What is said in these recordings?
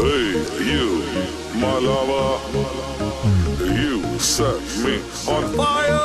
Hey, you, my lover, you set me on fire.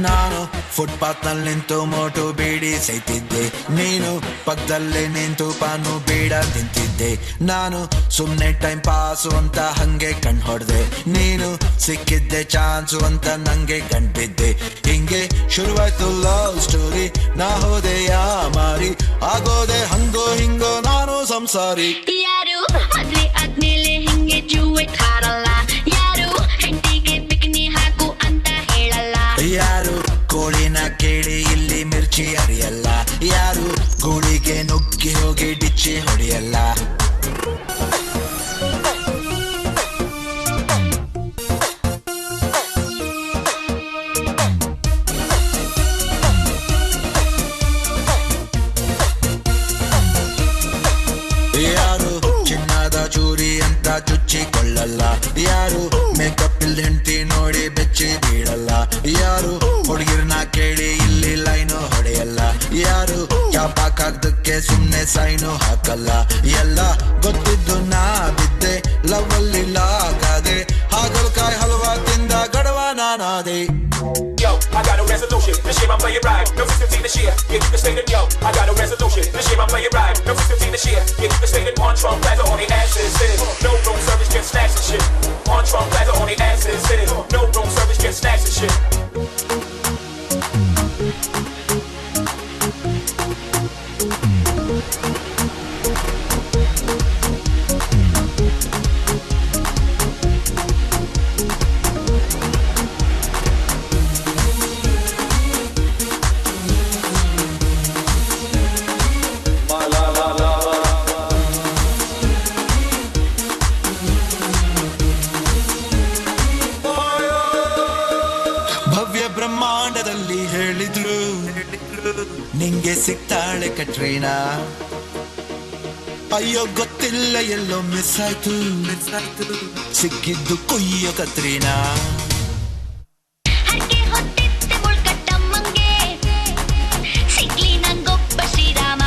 ನಾನು footpath ನಲ್ಲಿ ನಿಂತು ಮೋಟು ಬೀಡಿ ಸೈತಿದ್ದೆ, ನೀನು ಪಕ್ಕದಲ್ಲೇ ನಿಂತು ಪಾನು ಬೀಡ ತಿಂತಿದ್ದೆ. ನಾನು ಸುಮ್ನೆ ಟೈಮ್ ಪಾಸು ಅಂತ ಹಂಗೆ ಕಣ್ ಹೊಡ್ದೆ, ನೀನು ಸಿಕ್ಕಿದ್ದೆ ಚಾನ್ಸು ಅಂತ ನಂಗೆ ಕಣ್ಬಿದ್ದೆ. ಹಿಂಗೆ ಶುರುವಾಯ್ತು ಲವ್ ಸ್ಟೋರಿ, ನಾ ಹೋದೆ ಯಾ ಮಾರಿ, ಆಗೋದೆ ಹಂಗೋ ಹಿಂಗೋ ನಾನು ಸಂಸಾರಿ. ಯಾರು ಮದ್ವೆ ಆದ್ಮೇಲೆ ಹಿಂಗೆ ಜೂವೆಟ್ ಹಾರಲ್ಲ, ಯಾರು ಹೆಂಡತಿಗೆ ಬಿಕಿನಿ ಹಾಕು ಅಂತ ಹೇಳಲ್ಲ, ಯಾರು ಕೋಳಿನ ಕೇಳಿ ಇಲ್ಲಿ ಮಿರ್ಚಿ ಅರಿಯಲ್ಲ, ಯಾರು ಗೂಳಿಗೆ ನುಗ್ಗಿ ಹೋಗಿ ಡಿಚ್ಚಿ ಹೊಡೆಯಲ್ಲ. ಯಾರು ಚಿನ್ನದ ಚೂರಿ ಅಂತ ಚುಚ್ಚಿಕೊಳ್ಳಲ್ಲ, ಯಾರು ಮೇಕಪ್ ಇಲ್ದ ಹೆಂಡತಿ ನೋಡಿ ಬೆಚ್ಚಿ ಬೀಳಲ್ಲ, ಯಾರು ಹುಡುಗಿರ್ನ ಕೇಳಿ ಇಲ್ಲಿ ಲೈನು ಹೊಡೆಯಲ್ಲ, ಯಾರು ಕ್ಯಾಪ್ ಹಾಕಕ್ಕೆ ಸುಮ್ನೆ ಸೈನು ಹಾಕಲ್ಲ. ಎಲ್ಲ ಗೊತ್ತಿದ್ದು ನಾ ಬಿದ್ದೆ ಲವ್ ಅಲ್ಲಿ ಲಾಗಾದೆ, ಹಾಗಲಕಾಯಿ ಹಲ್ವಾ ತಿಂದ ಗಡವ ನಾನಾದೆ. Yo, I got a resolution. This year I'm playing right. No 15 this year. Yeah, you can stay in yo. I got a resolution. This year I'm playing right. No 15 this year. Yeah, you can stay in on Trump Plaza on the asses sitting. No room service, just snacks and shit. On Trump Plaza on the asses sitting. No room service, just snacks and shit. ಭವ್ಯ ಬ್ರಹ್ಮಾಂಡದಲ್ಲಿ ಹೇಳಿದ್ರು ನಿಂಗೆ ಸಿಗ್ತಾಳೆ ಕಟ್ರೀನಾ, ಅಯ್ಯೋ ಗೊತ್ತಿಲ್ಲ ಎಲ್ಲೋ miss ಆಯ್ತು, ಸಿಕ್ಕಿದ್ದು ಕೊಯ್ಯೋ ಕತ್ರೀನಾ. ಹರಕೆ ಹೊತ್ತಿದ್ದೆ ಮುಳ್ಕಟ್ಟಮ್ಮಂಗೆ, ಸಿಗ್ಲಿ ನಂಗೊಬ್ಬ ಶ್ರೀರಾಮ,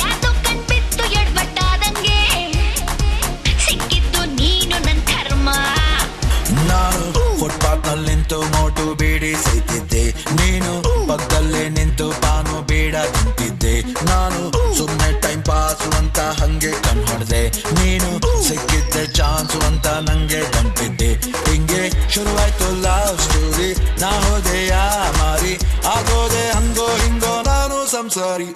ಯಾತೋ ಕಣ್ಬಿತ್ತು ಎಡ್ಬಟ್ಟಾದಂಗೆ, ಸಿಕ್ಕಿದ್ದು ನೀನು ನನ್ ಕರ್ಮ. ನಾನು ಫುಟ್ಪಾತ್ ನಲ್ಲಿ ನಿಂತು ಮೋಟು ಬೀಡಿ ಸೈತಿದ್ದೆ, ನೀನು ಪಕ್ಕದಲ್ಲೇ ನಿಂತು ಪಾನು ಬೀಡ ತಿಂತಿದ್ದೆ. ನಾನು ಸುಮ್ನೆ ಟೈಮ್ ಪಾಸು ಅಂತ ಹಂಗೆ ಕಣ್ ಹೊಡ್ದೆ, ನೀನು ಸಿಕ್ಕಿದ್ದೆ ಚಾನ್ಸು ಅಂತ ನಂಗೆ ಕಣ್ಬಿದ್ದೆ. ಹಿಂಗೆ ಶುರುವಾಯ್ತು ಲವ್ ಸ್ಟೋರಿ, ನಾ ಹೋದೆ ಯಾ ಮಾರಿ, ಆಗೋದೆ ಹಂಗೋ ಹಿಂಗೋ ನಾನು ಸಂಸಾರಿ.